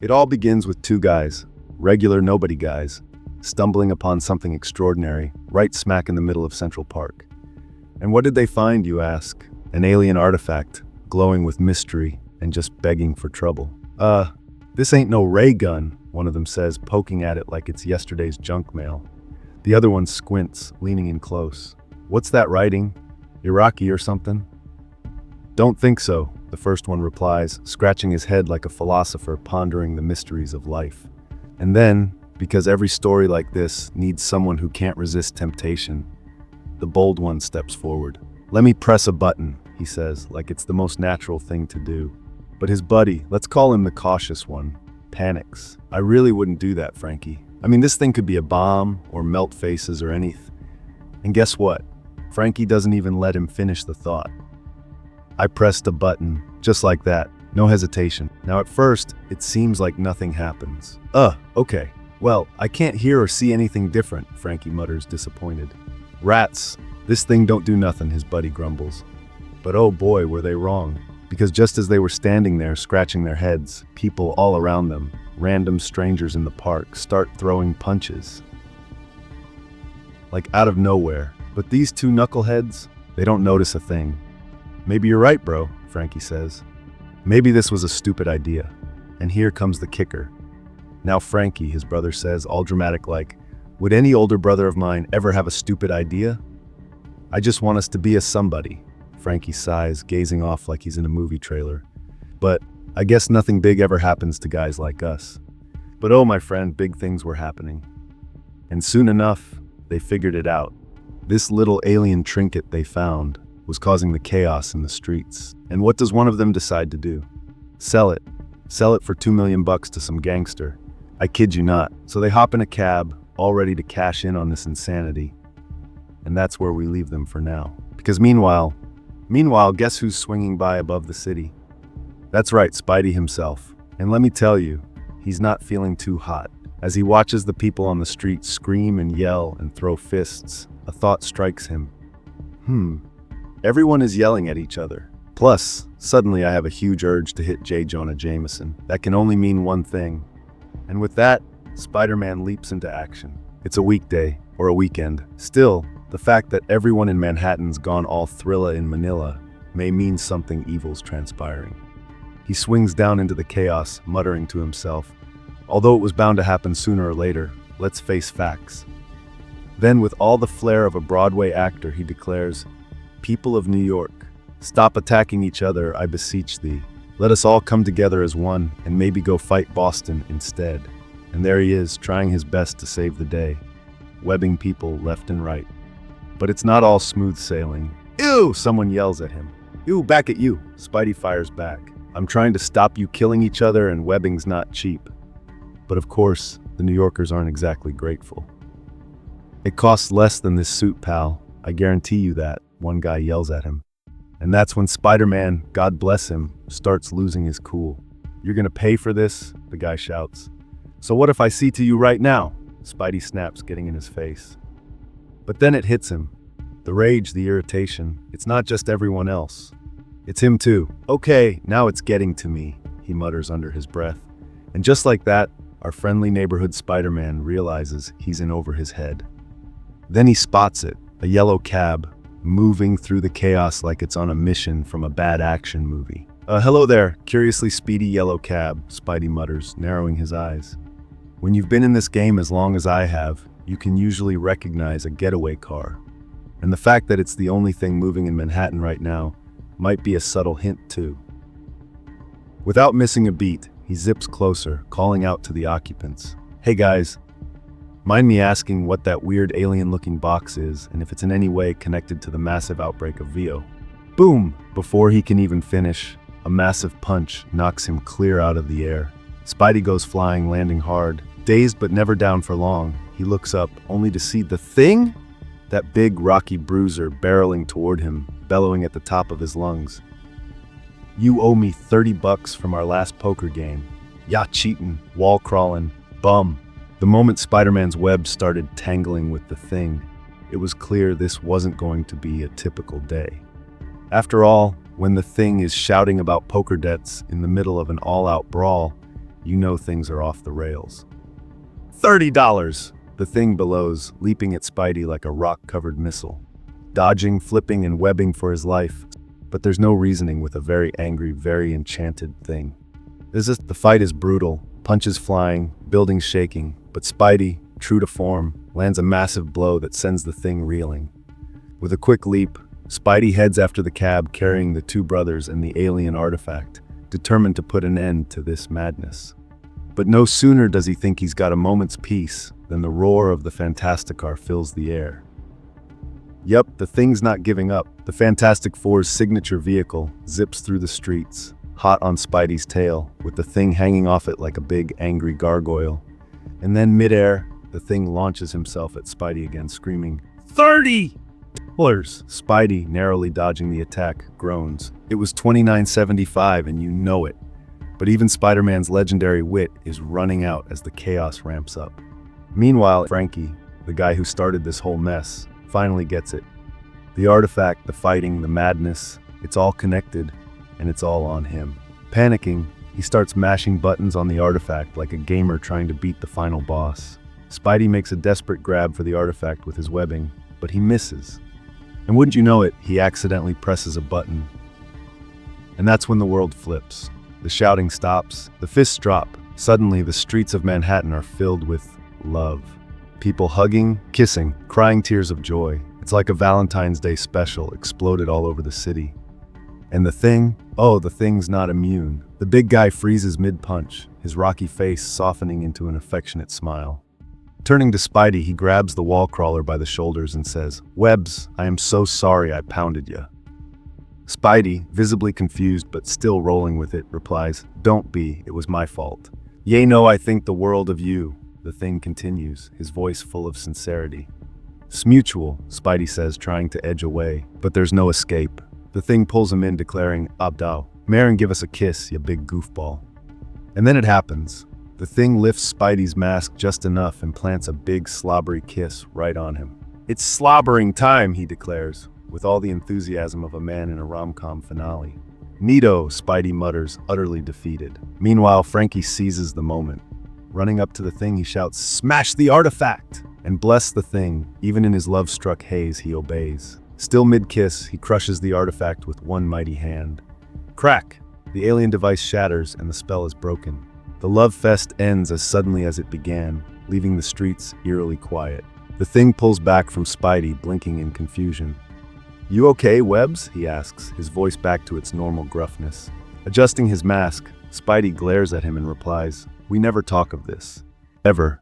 It all begins with two guys, regular nobody guys, stumbling upon something extraordinary, right smack in the middle of Central Park. And what did they find, you ask? An alien artifact, glowing with mystery and just begging for trouble. This ain't no ray gun, one of them says, poking at it like it's yesterday's junk mail. The other one squints, leaning in close. What's that writing? Iraqi or something? Don't think so, the first one replies, scratching his head like a philosopher pondering the mysteries of life. And then, because every story like this needs someone who can't resist temptation, the bold one steps forward. Let me press a button, he says, like it's the most natural thing to do. But his buddy, let's call him the cautious one, panics. I really wouldn't do that, Frankie. I mean, this thing could be a bomb or melt faces or anything. And guess what? Frankie doesn't even let him finish the thought. I pressed a button, just like that, no hesitation. Now at first, it seems like nothing happens. Okay. Well, I can't hear or see anything different, Frankie mutters, disappointed. Rats, this thing don't do nothing, his buddy grumbles. But oh boy, were they wrong. Because just as they were standing there, scratching their heads, people all around them, random strangers in the park, start throwing punches. Like out of nowhere. But these two knuckleheads, they don't notice a thing. Maybe you're right, bro, Frankie says. Maybe this was a stupid idea. And here comes the kicker. Now Frankie, his brother says, all dramatic like, would any older brother of mine ever have a stupid idea? I just want us to be a somebody. Frankie sighs, gazing off like he's in a movie trailer. But I guess nothing big ever happens to guys like us. But oh, my friend, big things were happening. And soon enough, they figured it out. This little alien trinket they found was causing the chaos in the streets. And what does one of them decide to do? Sell it. Sell it for $2 million to some gangster. I kid you not. So they hop in a cab, all ready to cash in on this insanity. And that's where we leave them for now. Because meanwhile, guess who's swinging by above the city? That's right, Spidey himself. And let me tell you, he's not feeling too hot. As he watches the people on the street scream and yell and throw fists, a thought strikes him. Everyone is yelling at each other. Plus, suddenly I have a huge urge to hit J. Jonah Jameson. That can only mean one thing. And with that, Spider-Man leaps into action. It's a weekday, or a weekend. Still, the fact that everyone in Manhattan's gone all Thrilla in Manila may mean something evil's transpiring. He swings down into the chaos, muttering to himself, although it was bound to happen sooner or later, let's face facts. Then, with all the flair of a Broadway actor, he declares, "People of New York, stop attacking each other, I beseech thee. Let us all come together as one and maybe go fight Boston instead." And there he is, trying his best to save the day, webbing people left and right. But it's not all smooth sailing. Ew! Someone yells at him. Ew, back at you. Spidey fires back. I'm trying to stop you killing each other and webbing's not cheap. But of course, the New Yorkers aren't exactly grateful. It costs less than this suit, pal. I guarantee you that, one guy yells at him. And that's when Spider-Man, God bless him, starts losing his cool. You're gonna pay for this? The guy shouts. So what if I see to you right now? Spidey snaps, getting in his face. But then it hits him. The rage, the irritation. It's not just everyone else. It's him too. Okay, now it's getting to me, he mutters under his breath. And just like that, our friendly neighborhood Spider-Man realizes he's in over his head. Then he spots it, a yellow cab, moving through the chaos like it's on a mission from a bad action movie. Hello there, curiously speedy yellow cab, Spidey mutters, narrowing his eyes. When you've been in this game as long as I have, you can usually recognize a getaway car. And the fact that it's the only thing moving in Manhattan right now might be a subtle hint too. Without missing a beat, he zips closer, calling out to the occupants. Hey guys, mind me asking what that weird alien-looking box is and if it's in any way connected to the massive outbreak of VO. Boom! Before he can even finish, a massive punch knocks him clear out of the air. Spidey goes flying, landing hard. Dazed but never down for long, he looks up, only to see the thing? That big, rocky bruiser barreling toward him, bellowing at the top of his lungs. You owe me $30 from our last poker game. Ya cheatin', wall crawlin', bum. The moment Spider-Man's web started tangling with the thing, it was clear this wasn't going to be a typical day. After all, when the thing is shouting about poker debts in the middle of an all-out brawl, you know things are off the rails. $30! The thing bellows, leaping at Spidey like a rock-covered missile. Dodging, flipping, and webbing for his life. But there's no reasoning with a very angry, very enchanted thing. The fight is brutal, punches flying, buildings shaking, but Spidey, true to form, lands a massive blow that sends the thing reeling. With a quick leap, Spidey heads after the cab carrying the two brothers and the alien artifact, determined to put an end to this madness. But no sooner does he think he's got a moment's peace than the roar of the Fantasticar fills the air. Yup, the thing's not giving up. The Fantastic Four's signature vehicle zips through the streets, hot on Spidey's tail, with the thing hanging off it like a big, angry gargoyle. And then midair, the thing launches himself at Spidey again, screaming, $30! Spidey, narrowly dodging the attack, groans. It was $29.75 and you know it. But even Spider-Man's legendary wit is running out as the chaos ramps up. Meanwhile, Frankie, the guy who started this whole mess, finally gets it. The artifact, the fighting, the madness, it's all connected, and it's all on him. Panicking, he starts mashing buttons on the artifact like a gamer trying to beat the final boss. Spidey makes a desperate grab for the artifact with his webbing, but he misses. And wouldn't you know it, he accidentally presses a button. And that's when the world flips. The shouting stops, the fists drop. Suddenly, the streets of Manhattan are filled with love. People hugging, kissing, crying tears of joy. It's like a Valentine's Day special exploded all over the city. And the thing? Oh, the thing's not immune. The big guy freezes mid-punch, his rocky face softening into an affectionate smile. Turning to Spidey, he grabs the wall crawler by the shoulders and says, "Webbs, I am so sorry I pounded ya." Spidey, visibly confused but still rolling with it, replies, "Don't be, it was my fault. Yea, no, I think the world of you." The thing continues, his voice full of sincerity. "Smutual," Spidey says, trying to edge away, but there's no escape. The thing pulls him in, declaring, "Abdao, Marin, give us a kiss, you big goofball." And then it happens. The thing lifts Spidey's mask just enough and plants a big, slobbery kiss right on him. "It's slobbering time," he declares, with all the enthusiasm of a man in a rom-com finale. "Neato," Spidey mutters, utterly defeated. Meanwhile, Frankie seizes the moment. Running up to the thing, he shouts, "Smash the artifact!" And bless the thing, even in his love-struck haze, he obeys. Still mid-kiss, he crushes the artifact with one mighty hand. Crack! The alien device shatters and the spell is broken. The love fest ends as suddenly as it began, leaving the streets eerily quiet. The thing pulls back from Spidey, blinking in confusion. "You okay, Webbs?" he asks, his voice back to its normal gruffness. Adjusting his mask, Spidey glares at him and replies, "We never talk of this. Ever."